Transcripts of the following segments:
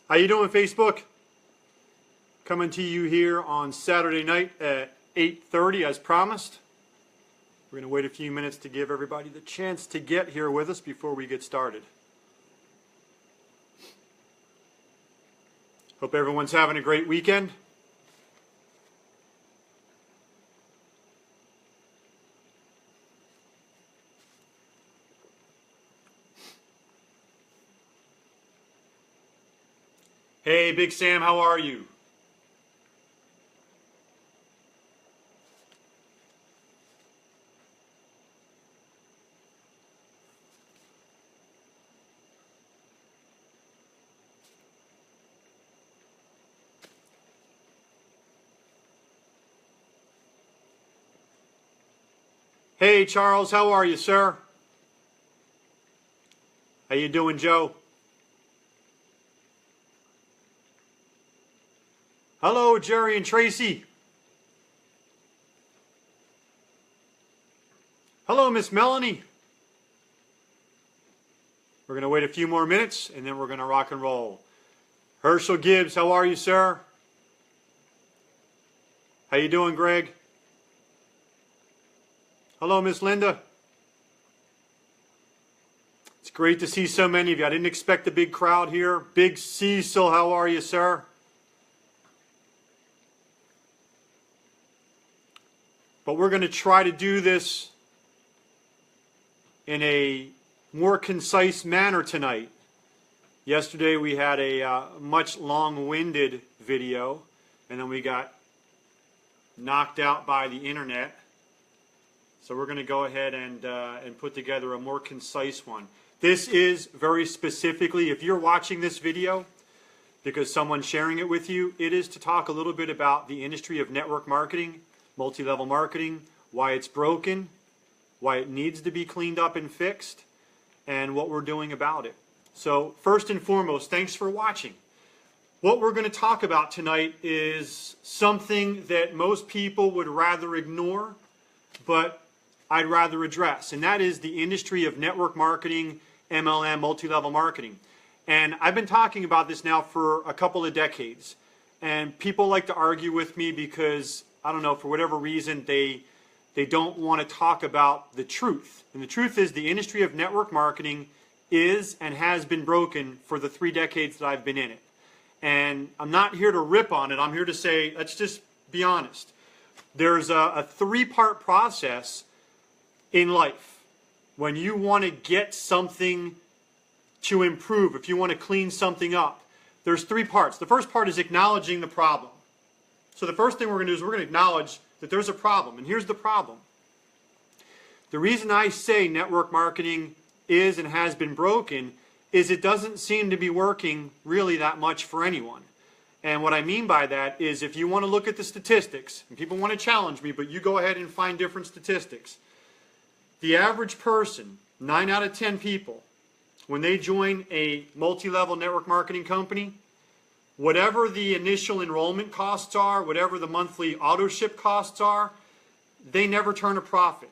How you doing, Facebook? Coming to you here on Saturday night at 8:30 as promised. We're going to wait a few minutes to give everybody the chance to get here with us before we get started. Hope everyone's having a great weekend. Hey, Big Sam, how are you? Hey, Charles, how are you, sir? How you doing, Joe? Hello, Jerry and Tracy. Hello, Miss Melanie. We're going to wait a few more minutes, and then we're going to rock and roll. Herschel Gibbs, how are you, sir? How you doing, Greg? Hello, Miss Linda. It's great to see so many of you. I didn't expect a big crowd here. Big Cecil, how are you, sir? But we're going to try to do this in a more concise manner tonight. Yesterday we had a much long-winded video, and then we got knocked out by the internet. So we're going to go ahead and put together a more concise one. This is very specifically, if you're watching this video because someone's sharing it with you, it is to talk a little bit about the industry of network marketing, multi-level marketing, why it's broken, why it needs to be cleaned up and fixed, and what we're doing about it. So first and foremost, thanks for watching. What we're going to talk about tonight is something that most people would rather ignore, but I'd rather address, and that is the industry of network marketing, MLM, multi-level marketing. And I've been talking about this now for a couple of decades, and people like to argue with me because, I don't know, for whatever reason, they don't want to talk about the truth. And the truth is the industry of network marketing is and has been broken for the 3 decades that I've been in it. And I'm not here to rip on it. I'm here to say, let's just be honest. There's a 3-part process in life when you want to get something to improve, if you want to clean something up. There's 3 parts. The first part is acknowledging the problem. So the first thing we're going to do is we're going to acknowledge that there's a problem. And here's the problem. The reason I say network marketing is and has been broken is it doesn't seem to be working really that much for anyone. And what I mean by that is if you want to look at the statistics, and people want to challenge me, but you go ahead and find different statistics. The average person, 9 out of 10 people, when they join a multi-level network marketing company, whatever the initial enrollment costs are, whatever the monthly auto ship costs are, they never turn a profit.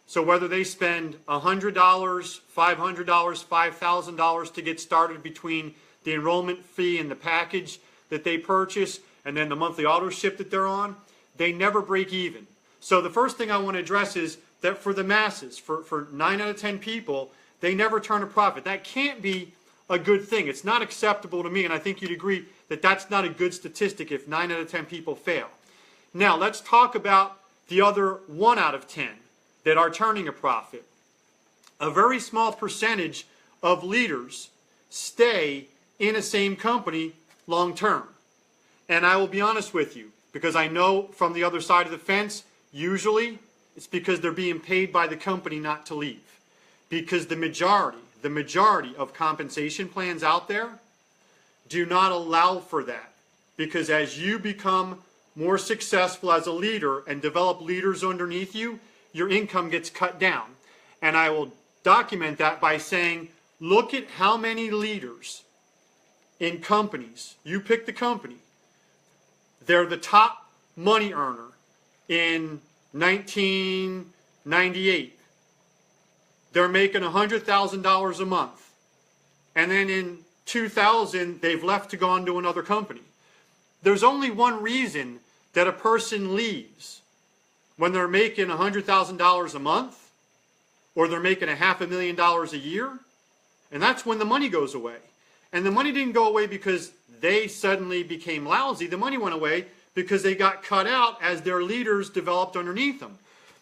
So whether they spend $100, $500, $5,000 to get started between the enrollment fee and the package that they purchase and then the monthly auto ship that they're on, they never break even. So the first thing I want to address is that for the masses, for 9 out of 10 people, they never turn a profit. That can't be a good thing. It's not acceptable to me, and I think you'd agree that that's not a good statistic if 9 out of 10 people fail. Now, let's talk about the other 1 out of 10 that are turning a profit. A very small percentage of leaders stay in a same company long term. And I will be honest with you, because I know from the other side of the fence, usually it's because they're being paid by the company not to leave. Because the majority of compensation plans out there do not allow for that. Because as you become more successful as a leader and develop leaders underneath you, your income gets cut down. And I will document that by saying, look at how many leaders in companies, you pick the company, they're the top money earner in 1998. They're making $100,000 a month. And then in 2000, they've left to go on to another company. There's only one reason that a person leaves: when they're making $100,000 a month, or they're making $500,000 a year, and that's when the money goes away. And the money didn't go away because they suddenly became lousy. The money went away because they got cut out as their leaders developed underneath them.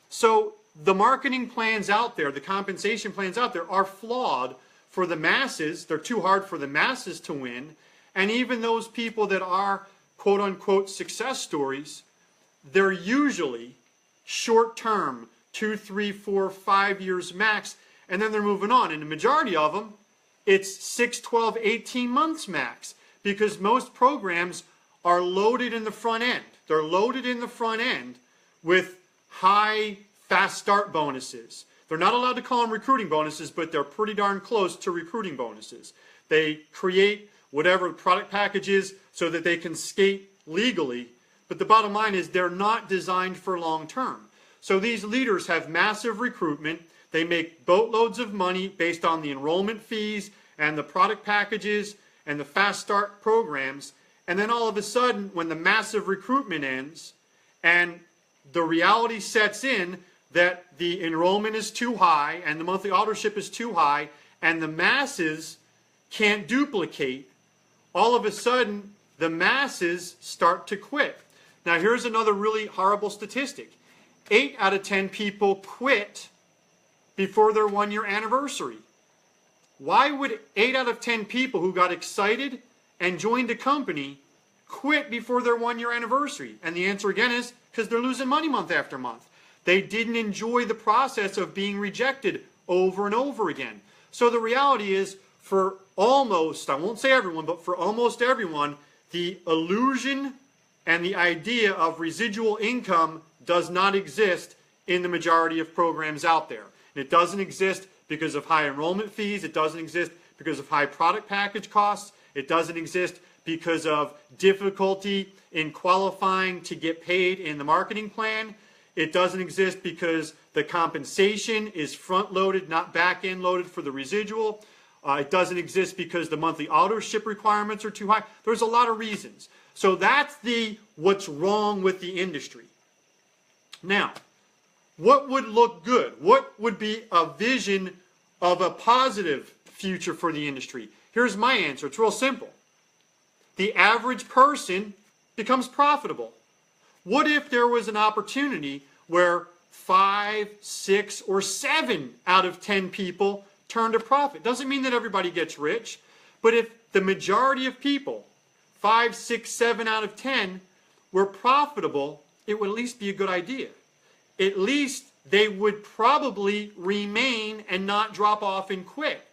So the marketing plans out there, the compensation plans out there are flawed for the masses. They're too hard for the masses to win. And even those people that are quote unquote success stories, they're usually short-term, 2, 3, 4, 5 years max, and then they're moving on. And the majority of them, it's 6, 12, 18 months max, because most programs are loaded in the front end. They're loaded in the front end with high fast start bonuses. They're not allowed to call them recruiting bonuses, but they're pretty darn close to recruiting bonuses. They create whatever product package is so that they can skate legally. But the bottom line is they're not designed for long term. So these leaders have massive recruitment. They make boatloads of money based on the enrollment fees and the product packages and the fast start programs. And then all of a sudden, when the massive recruitment ends and the reality sets in that the enrollment is too high and the monthly auto-ship is too high and the masses can't duplicate, all of a sudden the masses start to quit. Now here's another really horrible statistic. 8 out of 10 people quit before their 1-year anniversary. Why would 8 out of 10 people who got excited and joined a company quit before their 1-year anniversary? And the answer again is because they're losing money month after month. They didn't enjoy the process of being rejected over and over again. So the reality is, for almost, I won't say everyone, but for almost everyone, the illusion and the idea of residual income does not exist in the majority of programs out there. And it doesn't exist because of high enrollment fees. It doesn't exist because of high product package costs. It doesn't exist because of difficulty in qualifying to get paid in the marketing plan. It doesn't exist because the compensation is front-loaded, not back-end loaded for the residual. It doesn't exist because the monthly auto-ship requirements are too high. There's a lot of reasons. So that's what's wrong with the industry. Now, what would look good? What would be a vision of a positive future for the industry? Here's my answer. It's real simple. The average person becomes profitable. What if there was an opportunity where 5, 6, or 7 out of 10 people turn to profit? Doesn't mean that everybody gets rich, but if the majority of people, 5, 6, 7 out of 10, were profitable, it would at least be a good idea. At least they would probably remain and not drop off and quit.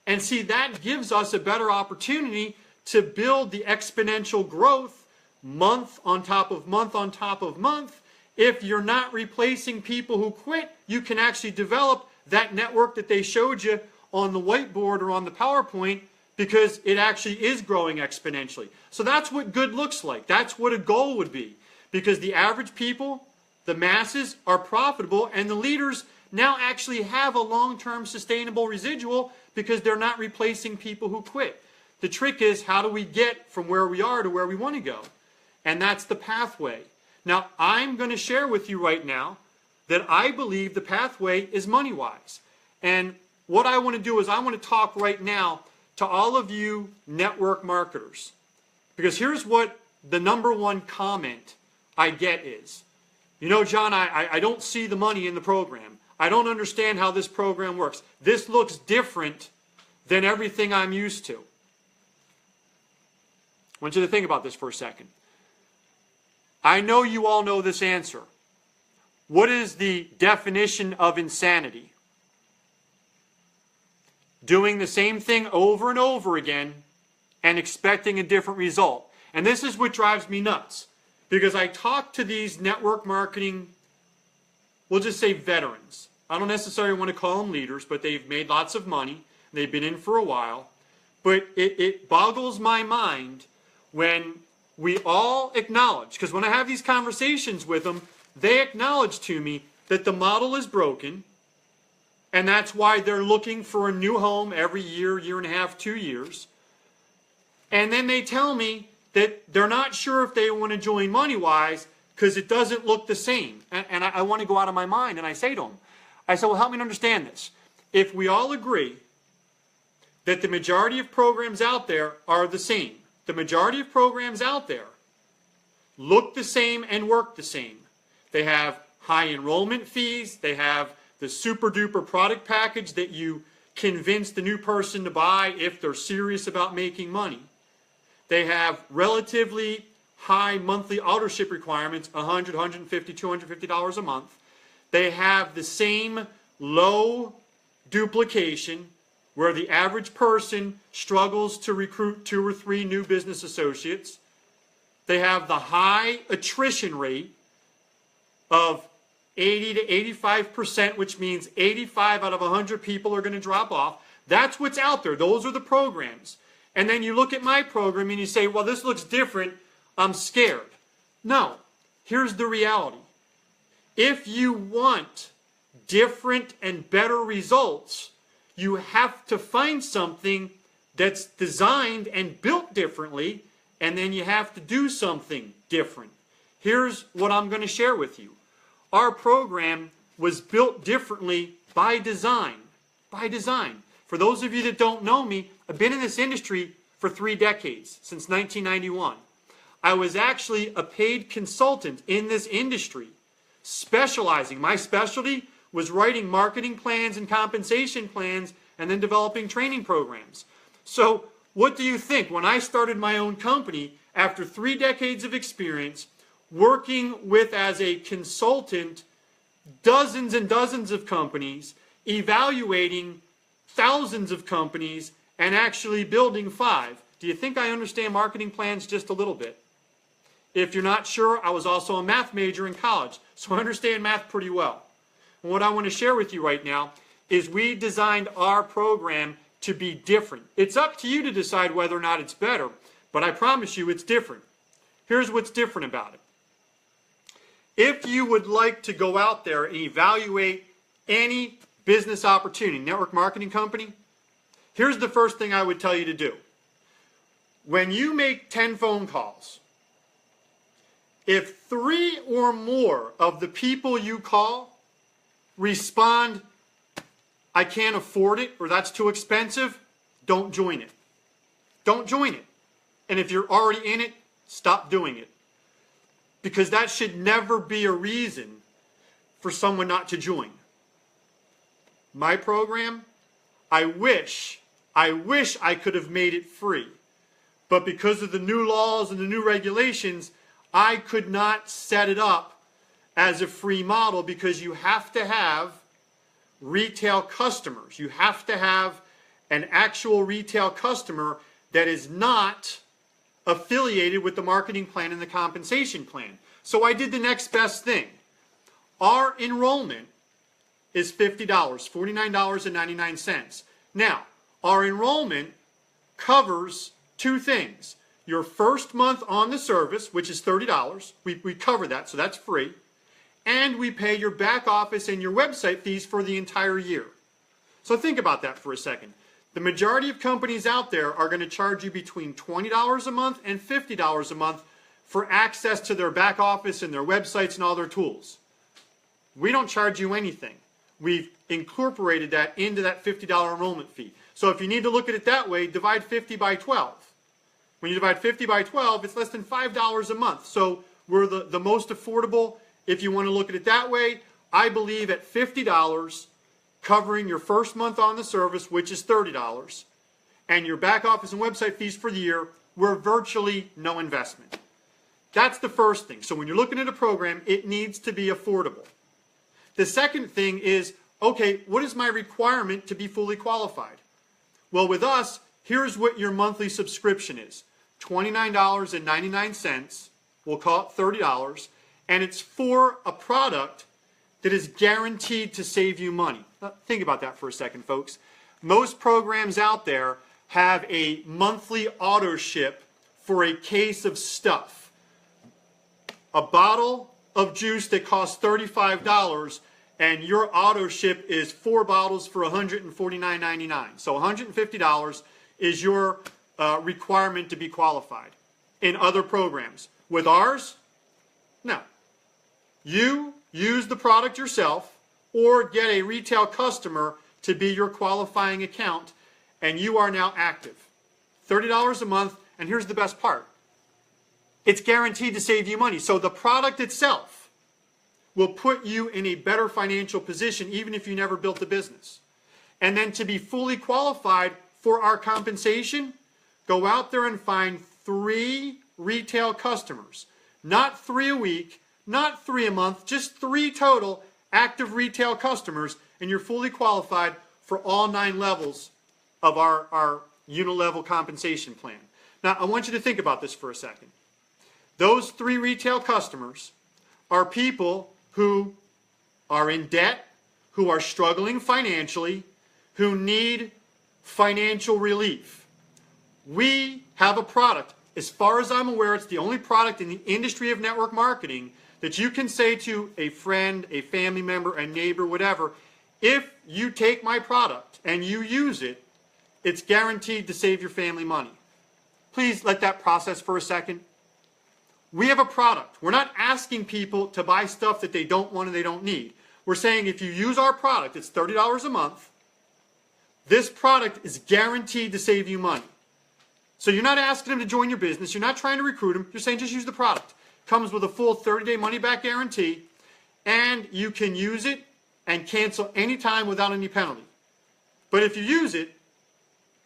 And see, that gives us a better opportunity to build the exponential growth month on top of month on top of month. If you're not replacing people who quit, you can actually develop that network that they showed you on the whiteboard or on the PowerPoint, because it actually is growing exponentially. So that's what good looks like. That's what a goal would be. Because the average people, the masses, are profitable, and the leaders now actually have a long-term sustainable residual because they're not replacing people who quit. The trick is, how do we get from where we are to where we want to go? And that's the pathway. Now, I'm going to share with you right now that I believe the pathway is MonyWize. And what I want to do is I want to talk right now to all of you network marketers. Because here's what the #1 comment I get is, you know, John, I don't see the money in the program. I don't understand how this program works. This looks different than everything I'm used to. I want you to think about this for a second. I know you all know this answer. What is the definition of insanity? Doing the same thing over and over again and expecting a different result. And this is what drives me nuts. Because I talk to these network marketing, we'll just say veterans. I don't necessarily want to call them leaders, but they've made lots of money. They've been in for a while. But it boggles my mind when we all acknowledge, because when I have these conversations with them, they acknowledge to me that the model is broken, and that's why they're looking for a new home every year, year and a half, 2 years. And then they tell me that they're not sure if they want to join MonyWize because it doesn't look the same. And I want to go out of my mind, and I say to them, I say, well, help me to understand this. If we all agree that the majority of programs out there are the same, the majority of programs out there look the same and work the same. They have high enrollment fees. They have the super duper product package that you convince the new person to buy if they're serious about making money. They have relatively high monthly auto ship requirements, $100, $150, $250 a month. They have the same low duplication where the average person struggles to recruit 2 or 3 new business associates. They have the high attrition rate of 80 to 85%, which means 85 out of 100 people are going to drop off. That's what's out there. Those are the programs. And then you look at my program and you say, well, this looks different. I'm scared. No. Here's the reality. If you want different and better results, you have to find something that's designed and built differently, and then you have to do something different. Here's what I'm going to share with you. Our program was built differently by design. By design. For those of you that don't know me, I've been in this industry for 3 decades, since 1991. I was actually a paid consultant in this industry, specializing. My specialty was writing marketing plans and compensation plans and then developing training programs. So what do you think? When I started my own company, after 3 decades of experience, working with as a consultant dozens and dozens of companies, evaluating thousands of companies, and actually building 5. Do you think I understand marketing plans just a little bit? If you're not sure, I was also a math major in college, so I understand math pretty well. And what I want to share with you right now is we designed our program to be different. It's up to you to decide whether or not it's better, but I promise you it's different. Here's what's different about it. If you would like to go out there and evaluate any business opportunity, network marketing company, here's the first thing I would tell you to do. When you make 10 phone calls, if 3 or more of the people you call respond, I can't afford it, or that's too expensive, don't join it. Don't join it. And if you're already in it, stop doing it. Because that should never be a reason for someone not to join. My program, I wish I could have made it free. But because of the new laws and the new regulations, I could not set it up as a free model because you have to have retail customers. You have to have an actual retail customer that is not affiliated with the marketing plan and the compensation plan. So I did the next best thing. Our enrollment is $50, $49.99. Now, our enrollment covers 2 things. Your first month on the service, which is $30. We cover that, so that's free. And we pay your back office and your website fees for the entire year. So think about that for a second. The majority of companies out there are going to charge you between $20 a month and $50 a month for access to their back office and their websites and all their tools. We don't charge you anything. We've incorporated that into that $50 enrollment fee. So if you need to look at it that way, divide 50 by 12. When you divide 50 by 12, it's less than $5 a month. So we're the most affordable. If you want to look at it that way, I believe at $50, covering your first month on the service, which is $30, and your back office and website fees for the year, we're virtually no investment. That's the first thing. So when you're looking at a program, it needs to be affordable. The second thing is, okay, what is my requirement to be fully qualified? Well, with us, here's what your monthly subscription is. $29.99, we'll call it $30, and it's for a product that is guaranteed to save you money. Think about that for a second, folks. Most programs out there have a monthly auto ship for a case of stuff. A bottle of juice that costs $35 and your auto ship is 4 bottles for $149.99. So $150 is your requirement to be qualified in other programs. With ours, no. You use the product yourself or get a retail customer to be your qualifying account, and you are now active. $30 a month, and here's the best part. It's guaranteed to save you money. So the product itself will put you in a better financial position even if you never built a business. And then to be fully qualified for our compensation, go out there and find 3 retail customers. Not 3 a week, not 3 a month, just 3 total active retail customers, and you're fully qualified for all 9 levels of our unilevel compensation plan. Now, I want you to think about this for a second. Those 3 retail customers are people who are in debt, who are struggling financially, who need financial relief. We have a product. As far as I'm aware, it's the only product in the industry of network marketing that you can say to a friend, a family member, a neighbor, whatever, if you take my product and you use it, it's guaranteed to save your family money. Please let that process for a second. We have a product. We're not asking people to buy stuff that they don't want and they don't need. We're saying if you use our product, it's $30 a month. This product is guaranteed to save you money. So you're not asking them to join your business. You're not trying to recruit them. You're saying just use the product. Comes with a full 30-day money-back guarantee, and you can use it and cancel anytime without any penalty. But if you use it,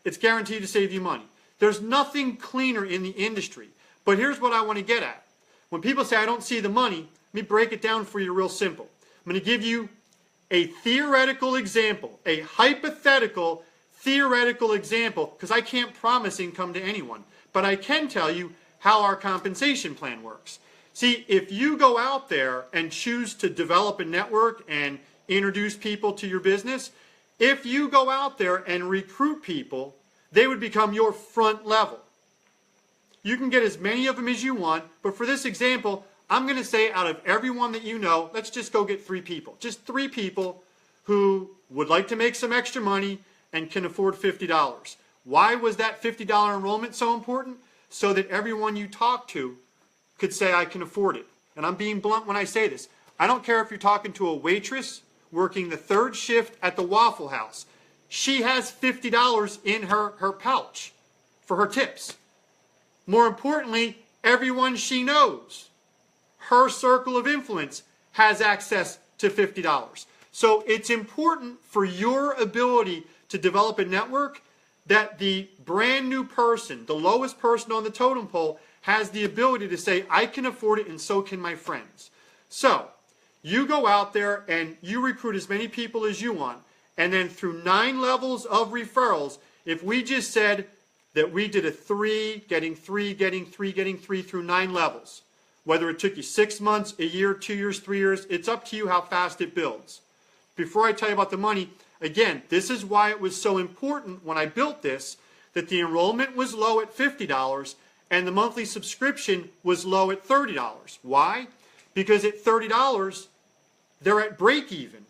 it's guaranteed to save you money. There's nothing cleaner in the industry. But here's what I want to get at. When people say, I don't see the money, let me break it down for you real simple. I'm going to give you a theoretical example, a hypothetical theoretical example, because I can't promise income to anyone. But I can tell you how our compensation plan works. See, if you go out there and choose to develop a network and introduce people to your business, if you go out there and recruit people, they would become your front level. You can get as many of them as you want, but for this example, I'm going to say out of everyone that you know, let's just go get 3 people. Just 3 people who would like to make some extra money and can afford $50. Why was that $50 enrollment so important? So that everyone you talk to could say, I can afford it. And I'm being blunt when I say this. I don't care if you're talking to a waitress working the 3rd shift at the Waffle House. She has $50 in her pouch for her tips. More importantly, everyone she knows, her circle of influence, has access to $50. So it's important for your ability to develop a network that the brand new person, the lowest person on the totem pole, has the ability to say, I can afford it and so can my friends. So you go out there and you recruit as many people as you want, and then through 9 levels of referrals, if we just said that we did a 3, getting 3, getting 3, getting 3 through 9 levels, whether it took you 6 months, a year, 2 years, 3 years, it's up to you how fast it builds. Before I tell you about the money, again, this is why it was so important when I built this, that the enrollment was low at $50 and the monthly subscription was low at $30. Why? Because at $30, they're at break even.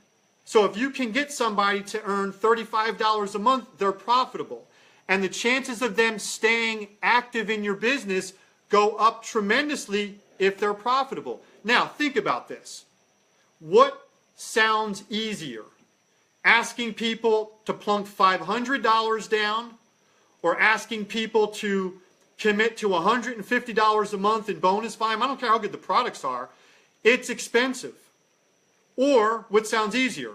So if you can get somebody to earn $35 a month, they're profitable. And the chances of them staying active in your business go up tremendously if they're profitable. Now, think about this. What sounds easier? Asking people to plunk $500 down or asking people to commit to $150 a month in bonus volume? I don't care how good the products are. It's expensive. Or what sounds easier?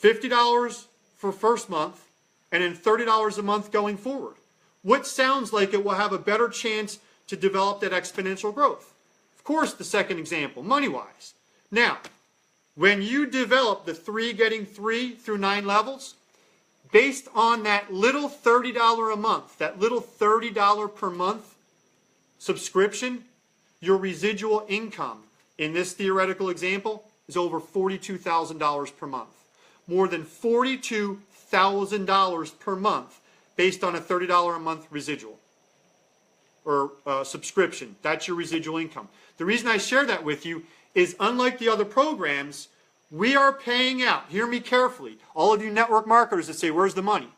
$50 for first month and then $30 a month going forward. What sounds like it will have a better chance to develop that exponential growth? Of course, the second example, MonyWize. Now, when you develop the 3 getting 3 through 9 levels, based on that little $30 a month, that little $30 per month subscription, your residual income in this theoretical example is over $42,000 per month. More than $42,000 per month based on a $30 a month residual or subscription. That's your residual income. The reason I share that with you is, unlike the other programs, we are paying out, hear me carefully, all of you network marketers that say, where's the money?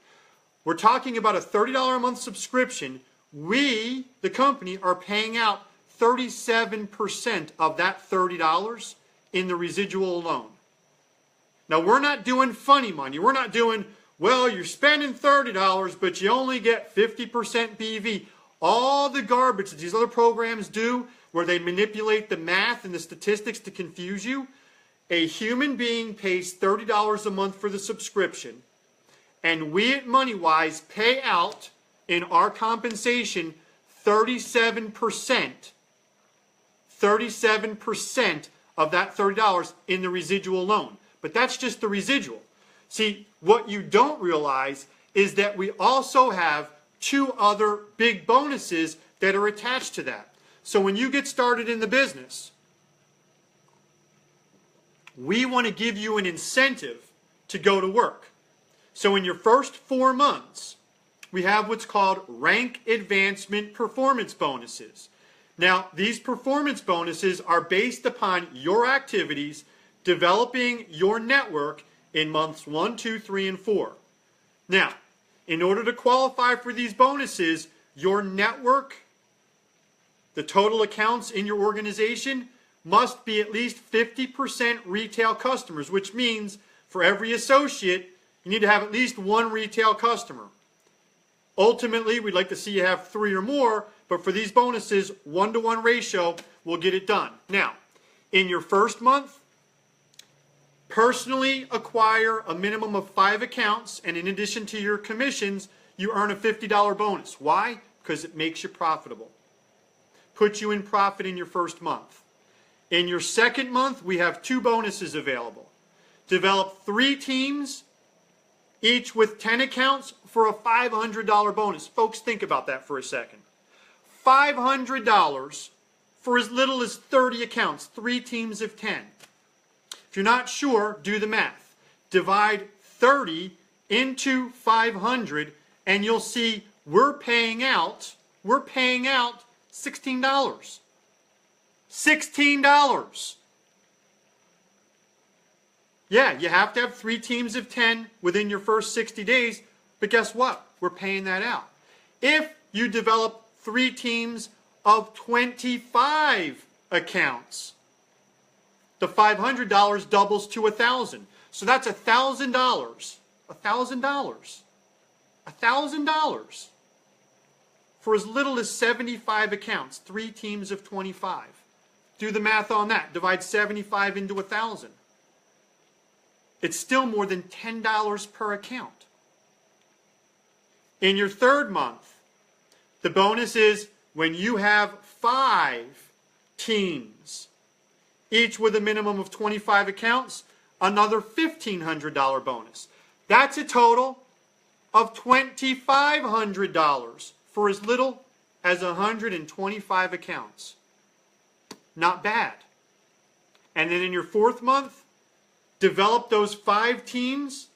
We're talking about a $30 a month subscription. We, the company, are paying out 37% of that $30 in the residual alone. Now, we're not doing funny money. We're not doing, well, you're spending $30, but you only get 50% BV. All the garbage that these other programs do, where they manipulate the math and the statistics to confuse you. A human being pays $30 a month for the subscription, and we at MonyWize pay out in our compensation 37% of that $30 in the residual loan. But that's just the residual. See, what you don't realize is that we also have 2 other big bonuses that are attached to that. So when you get started in the business, we want to give you an incentive to go to work. So in your first 4 months, we have what's called rank advancement performance bonuses. Now, these performance bonuses are based upon your activities developing your network in months 1, 2, 3, and 4. Now, in order to qualify for these bonuses, your network, the total accounts in your organization, must be at least 50% retail customers, which means for every associate, you need to have at least 1 retail customer. Ultimately, we'd like to see you have 3 or more, but for these bonuses, 1-to-1 ratio will get it done. Now, in your first month, personally acquire a minimum of 5 accounts, and in addition to your commissions, you earn a $50 bonus. Why? Because it makes you profitable. Puts you in profit in your first month. In your second month, we have 2 bonuses available. Develop 3 teams, each with 10 accounts, for a $500 bonus. Folks, think about that for a second. $500 for as little as 30 accounts, 3 teams of 10. If you're not sure, do the math. Divide 30 into 500, and you'll see we're paying out $16. $16. Yeah, you have to have 3 teams of 10 within your first 60 days, but guess what? We're paying that out. If you develop 3 teams of 25 accounts, the $500 doubles to $1,000. So that's $1,000. $1,000. $1,000 for as little as 75 accounts, 3 teams of 25. Do the math on that. Divide 75 into 1,000. It's still more than $10 per account. In your third month, the bonus is when you have 5 teams, each with a minimum of 25 accounts, another $1,500 bonus. That's a total of $2,500 for as little as 125 accounts. Not bad. And then in your fourth month, develop those 5 teams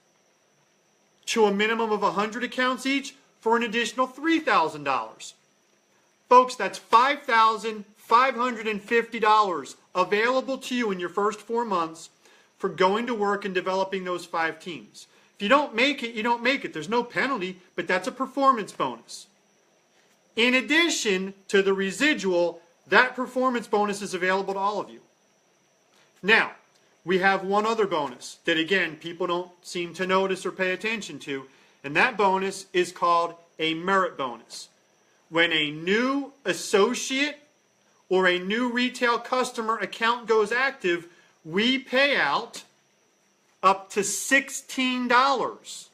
to a minimum of 100 accounts each for an additional $3,000. Folks, that's $5,550 available to you in your first 4 months for going to work and developing those 5 teams. If you don't make it, you don't make it. There's no penalty, but that's a performance bonus. In addition to the residual, that performance bonus is available to all of you. Now, we have one other bonus that, again, people don't seem to notice or pay attention to, and that bonus is called a merit bonus. When a new associate or a new retail customer account goes active, we pay out up to $16.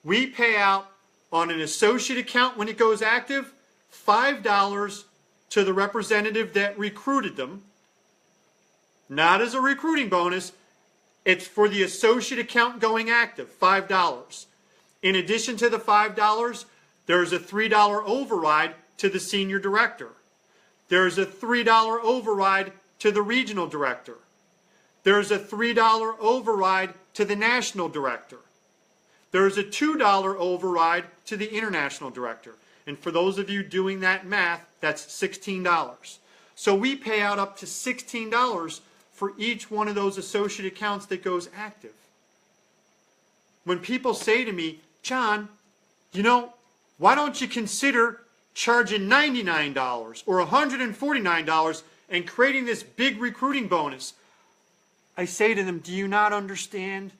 We pay out on an associate account when it goes active, $5 to the representative that recruited them. Not as a recruiting bonus, it's for the associate account going active, $5. In addition to the $5, there's a $3 override to the senior director. There's a $3 override to the regional director. There's a $3 override to the national director. There's a $2 override to the international director. And for those of you doing that math, that's $16. So we pay out up to $16 for each one of those associate accounts that goes active. when people say to me, John, you know, why don't you consider charging $99 or $149 and creating this big recruiting bonus? I say to them, do you not understand?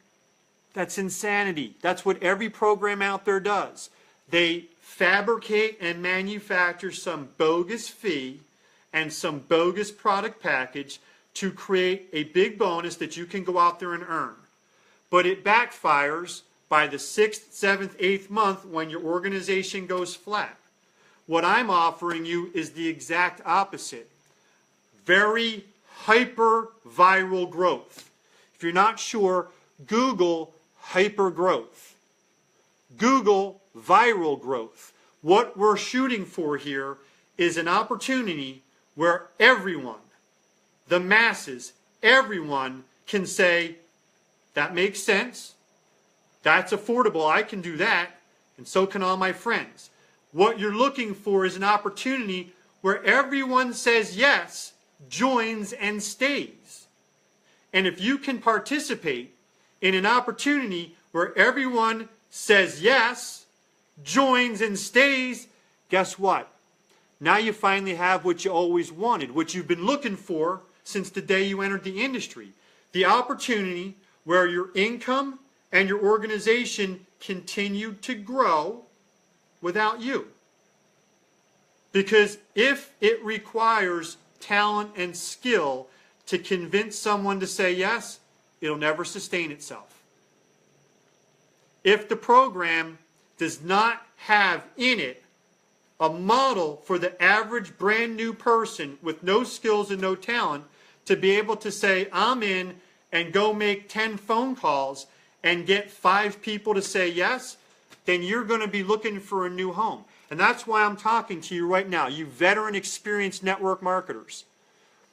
That's insanity. That's what every program out there does. They fabricate and manufacture some bogus fee and some bogus product package to create a big bonus that you can go out there and earn. But it backfires by the 6th, 7th, 8th month when your organization goes flat. What I'm offering you is the exact opposite. Very hyper viral growth. If you're not sure, Google hyper growth. Google viral growth. What we're shooting for here is an opportunity where everyone, the masses, everyone can say, that makes sense, that's affordable, I can do that, and so can all my friends. What you're looking for is an opportunity where everyone says yes, joins, and stays. And if you can participate in an opportunity where everyone says yes, joins, and stays, guess what? Now you finally have what you always wanted, what you've been looking for since the day you entered the industry. The opportunity where your income and your organization continued to grow without you. Because if it requires talent and skill to convince someone to say yes, it'll never sustain itself. If the program does not have in it a model for the average brand new person with no skills and no talent to be able to say, I'm in, and go make 10 phone calls and get 5 people to say yes, then you're going to be looking for a new home. And that's why I'm talking to you right now, you veteran experienced network marketers.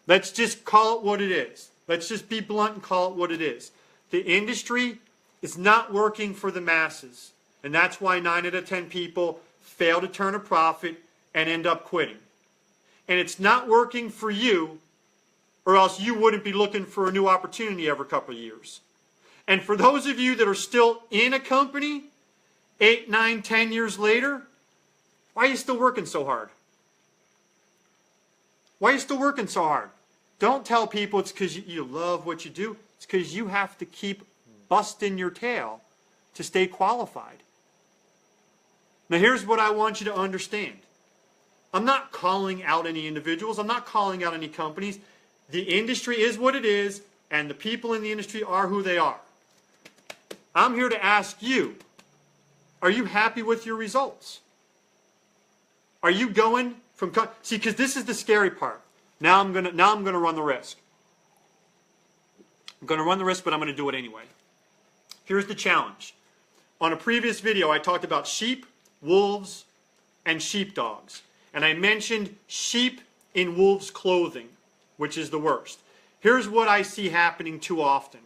Let's just call it what it is. Let's just be blunt and call it what it is. The industry is not working for the masses. And that's why 9 out of 10 people fail to turn a profit and end up quitting. And it's not working for you, or else you wouldn't be looking for a new opportunity every couple of years. And for those of you that are still in a company 8, 9, 10 years later, why are you still working so hard? Why are you still working so hard? Don't tell people it's because you love what you do. It's because you have to keep busting your tail to stay qualified. Now here's what I want you to understand. I'm not calling out any individuals. I'm not calling out any companies. The industry is what it is, and the people in the industry are who they are. I'm here to ask you, are you happy with your results? Are you going from... See, because this is the scary part. Now I'm going to run the risk. I'm going to run the risk, but I'm going to do it anyway. Here's the challenge. On a previous video, I talked about sheep, wolves, and sheepdogs. And I mentioned sheep in wolves' clothing, which is the worst. Here's what I see happening too often.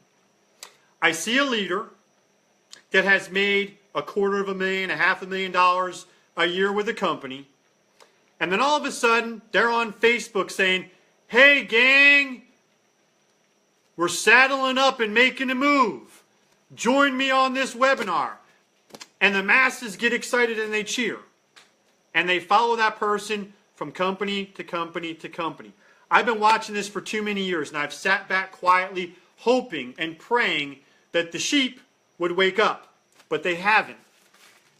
I see a leader that has made $250,000, $500,000 a year with a company, and then all of a sudden they're on Facebook saying, hey gang, we're saddling up and making a move. Join me on this webinar. And the masses get excited and they cheer. And they follow that person from company to company to company. I've been watching this for too many years, and I've sat back quietly hoping and praying that the sheep would wake up, but they haven't.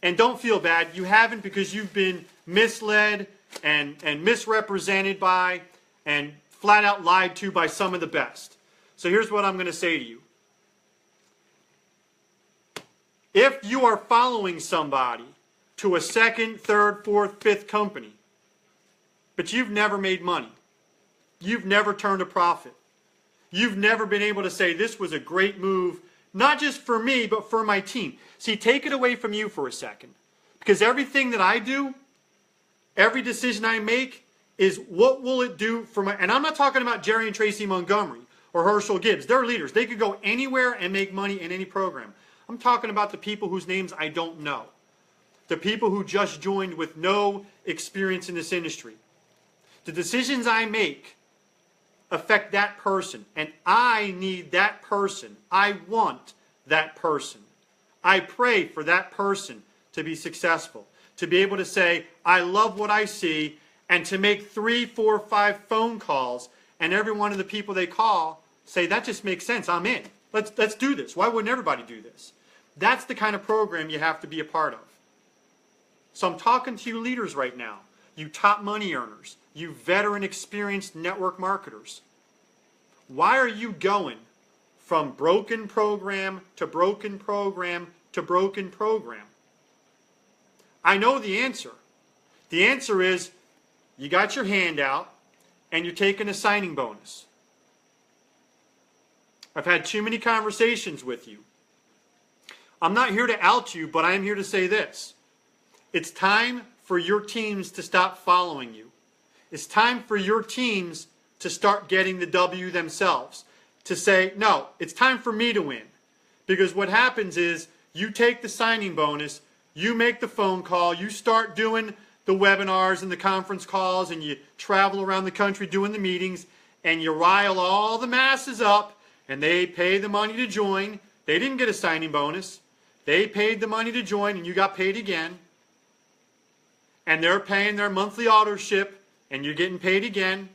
And don't feel bad, you haven't, because you've been misled and misrepresented by and flat out lied to by some of the best. So here's what I'm going to say to you. If you are following somebody to a 2nd, 3rd, 4th, 5th company, but you've never made money, you've never turned a profit, you've never been able to say this was a great move, not just for me, but for my team. See, take it away from you for a second. Because everything that I do, every decision I make is what will it do for my... And I'm not talking about Jerry and Tracy Montgomery or Herschel Gibbs. They're leaders. They could go anywhere and make money in any program. I'm talking about the people whose names I don't know. The people who just joined with no experience in this industry. The decisions I make affect that person, and I need that person. I want that person. I pray for that person to be successful, to be able to say, I love what I see, and to make 3, 4, 5 phone calls, and every one of the people they call say, that just makes sense, I'm in. Let's do this. Why wouldn't everybody do this? That's the kind of program you have to be a part of. So I'm talking to you leaders right now, you top money earners, you veteran experienced network marketers. Why are you going from broken program to broken program to broken program? I know the answer. The answer is you got your hand out and you're taking a signing bonus. I've had too many conversations with you. I'm not here to out you, but I am here to say this. It's time for your teams to stop following you. It's time for your teams to start getting the W themselves. To say, no, it's time for me to win. Because what happens is you take the signing bonus, you make the phone call, you start doing the webinars and the conference calls, and you travel around the country doing the meetings, and you rile all the masses up, and they pay the money to join. They didn't get a signing bonus. They paid the money to join, and you got paid again. And they're paying their monthly auto ship, and you're getting paid again.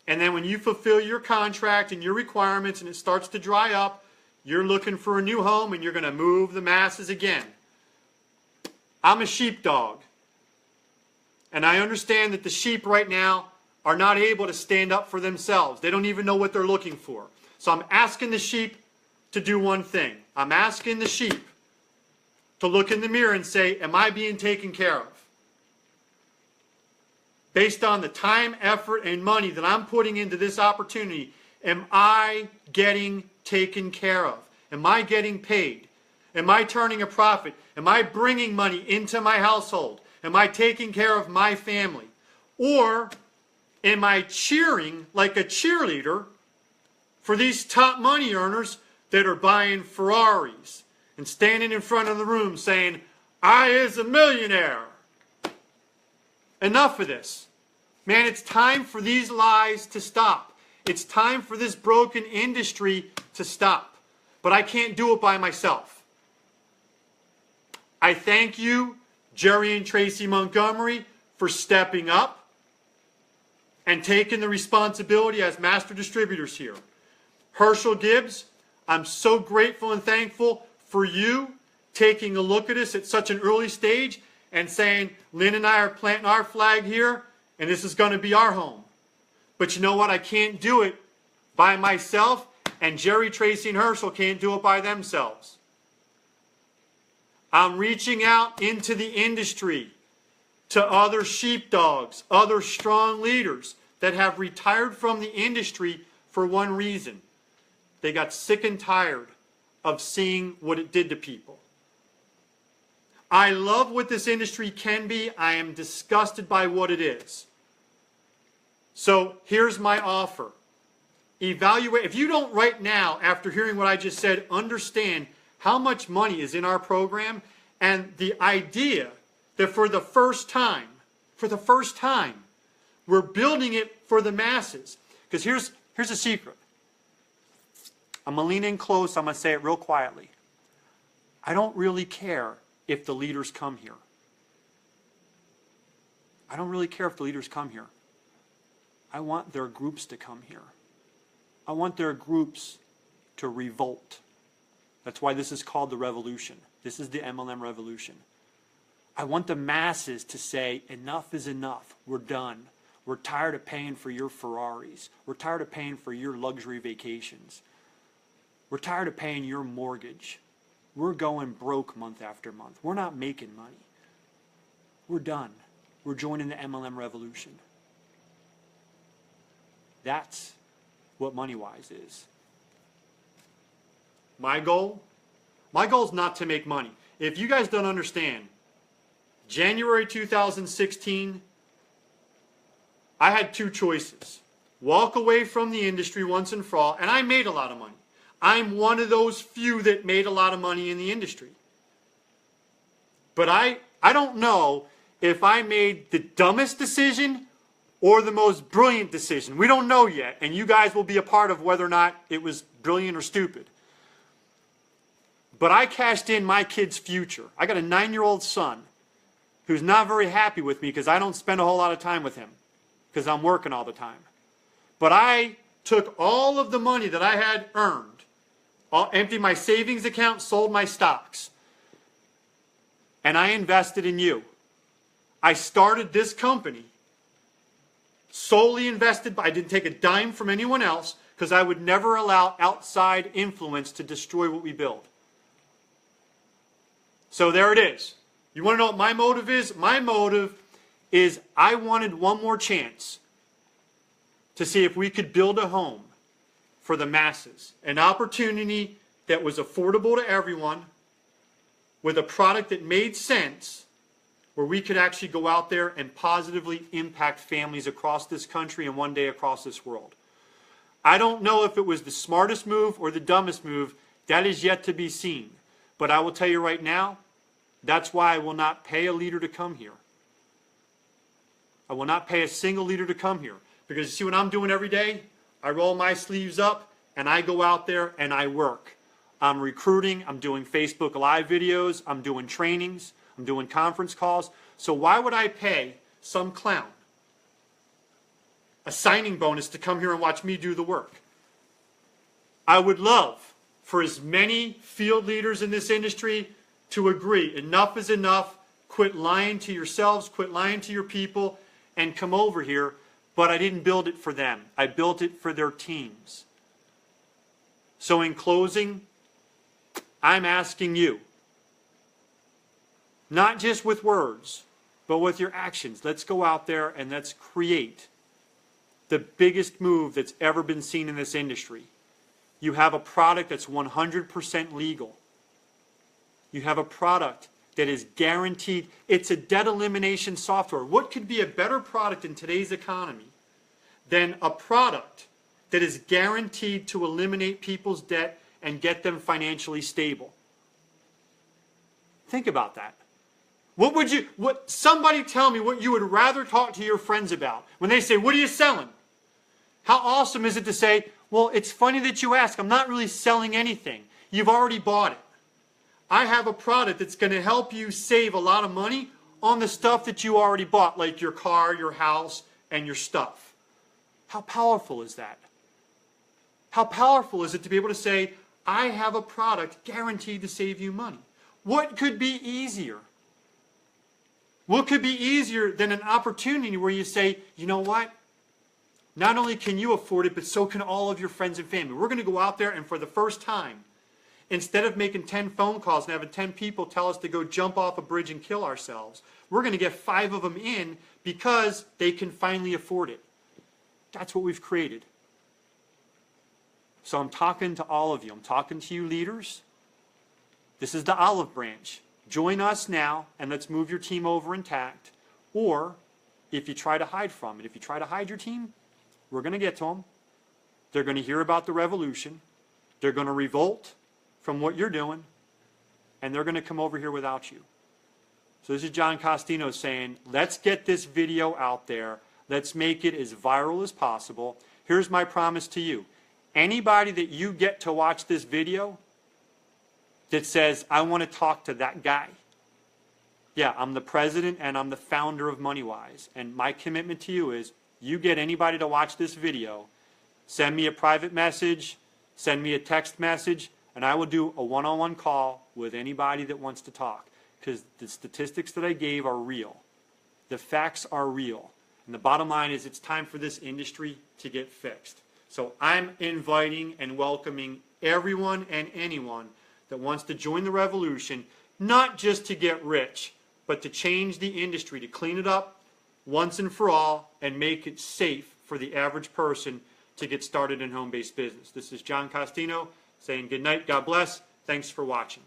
And then when you fulfill your contract and your requirements and it starts to dry up, you're looking for a new home and you're going to move the masses again. I'm a sheepdog. And I understand that the sheep right now are not able to stand up for themselves. They don't even know what they're looking for. So I'm asking the sheep to do one thing. I'm asking the sheep to look in the mirror and say, am I being taken care of? Based on the time, effort, and money that I'm putting into this opportunity, am I getting taken care of? Am I getting paid? Am I turning a profit? Am I bringing money into my household? Am I taking care of my family? Or am I cheering like a cheerleader for these top money earners that are buying Ferraris and standing in front of the room saying, I is a millionaire? Enough of this. Man, it's time for these lies to stop. It's time for this broken industry to stop. But I can't do it by myself. I thank you, Jerry and Tracy Montgomery, for stepping up and taking the responsibility as master distributors here. Herschel Gibbs, I'm so grateful and thankful for you taking a look at us at such an early stage and saying, Lynn and I are planting our flag here, and this is going to be our home. But you know what? I can't do it by myself, and Jerry, Tracy, and Herschel can't do it by themselves. I'm reaching out into the industry to other sheepdogs, other strong leaders that have retired from the industry for one reason. They got sick and tired of seeing what it did to people. I love what this industry can be. I am disgusted by what it is. So here's my offer. Evaluate. If you don't right now, after hearing what I just said, understand how much money is in our program and the idea that for the first time, we're building it for the masses. Because here's a secret. I'm going to lean in close. I'm going to say it real quietly. I don't really care if the leaders come here. I don't really care if the leaders come here. I want their groups to come here. I want their groups to revolt. That's why this is called the revolution. This is the MLM revolution. I want the masses to say, enough is enough. We're done. We're tired of paying for your Ferraris. We're tired of paying for your luxury vacations. We're tired of paying your mortgage. We're going broke month after month. We're not making money. We're done. We're joining the MLM revolution. That's what MonyWize is. My goal is not to make money. If you guys don't understand, January 2016, I had two choices. Walk away from the industry once and for all, and I made a lot of money. I'm one of those few that made a lot of money in the industry. But I don't know if I made the dumbest decision or the most brilliant decision. We don't know yet, and you guys will be a part of whether or not it was brilliant or stupid. But I cashed in my kid's future. I got a 9-year-old son who's not very happy with me because I don't spend a whole lot of time with him because I'm working all the time. But I took all of the money that I had earned, emptied my savings account, sold my stocks, and I invested in you. I started this company solely invested, I didn't take a dime from anyone else because I would never allow outside influence to destroy what we build. So there it is. You want to know what my motive is? My motive is I wanted one more chance to see if we could build a home for the masses. An opportunity that was affordable to everyone with a product that made sense where we could actually go out there and positively impact families across this country and one day across this world. I don't know if it was the smartest move or the dumbest move. That is yet to be seen. But I will tell you right now, that's why I will not pay a leader to come here. I will not pay a single leader to come here. Because you see what I'm doing every day? I roll my sleeves up and I go out there and I work. I'm recruiting, I'm doing Facebook Live videos, I'm doing trainings, I'm doing conference calls. So why would I pay some clown a signing bonus to come here and watch me do the work? I would love for as many field leaders in this industry to agree, enough is enough, quit lying to yourselves, quit lying to your people, and come over here. But I didn't build it for them. I built it for their teams. So in closing, I'm asking you, not just with words, but with your actions, let's go out there and let's create the biggest move that's ever been seen in this industry. You have a product that's 100% legal. You have a product that is guaranteed. It's a debt elimination software. What could be a better product in today's economy than a product that is guaranteed to eliminate people's debt and get them financially stable? Think about that. Somebody tell me what you would rather talk to your friends about when they say, what are you selling? How awesome is it to say, well, it's funny that you ask. I'm not really selling anything. You've already bought it. I have a product that's going to help you save a lot of money on the stuff that you already bought, like your car, your house, and your stuff. How powerful is that? How powerful is it to be able to say, I have a product guaranteed to save you money? What could be easier? What could be easier than an opportunity where you say, you know what? Not only can you afford it, but so can all of your friends and family. We're going to go out there and for the first time, instead of making 10 phone calls and having 10 people tell us to go jump off a bridge and kill ourselves, we're going to get 5 of them in because they can finally afford it. That's what we've created. So I'm talking to all of you. I'm talking to you leaders. This is the olive branch. Join us now and let's move your team over intact. Or if you try to hide from it, if you try to hide your team, we're going to get to them. They're going to hear about the revolution. They're going to revolt from what you're doing, and they're going to come over here without you. So this is John Costino saying, let's get this video out there. Let's make it as viral as possible. Here's my promise to you. Anybody that you get to watch this video that says, I want to talk to that guy. Yeah, I'm the president and I'm the founder of MonyWize. And my commitment to you is, you get anybody to watch this video, send me a private message, send me a text message, and I will do a one-on-one call with anybody that wants to talk. Because the statistics that I gave are real. The facts are real. And the bottom line is it's time for this industry to get fixed. So I'm inviting and welcoming everyone and anyone that wants to join the revolution, not just to get rich, but to change the industry, to clean it up once and for all and make it safe for the average person to get started in home-based business. This is John Costino saying good night, God bless, thanks for watching.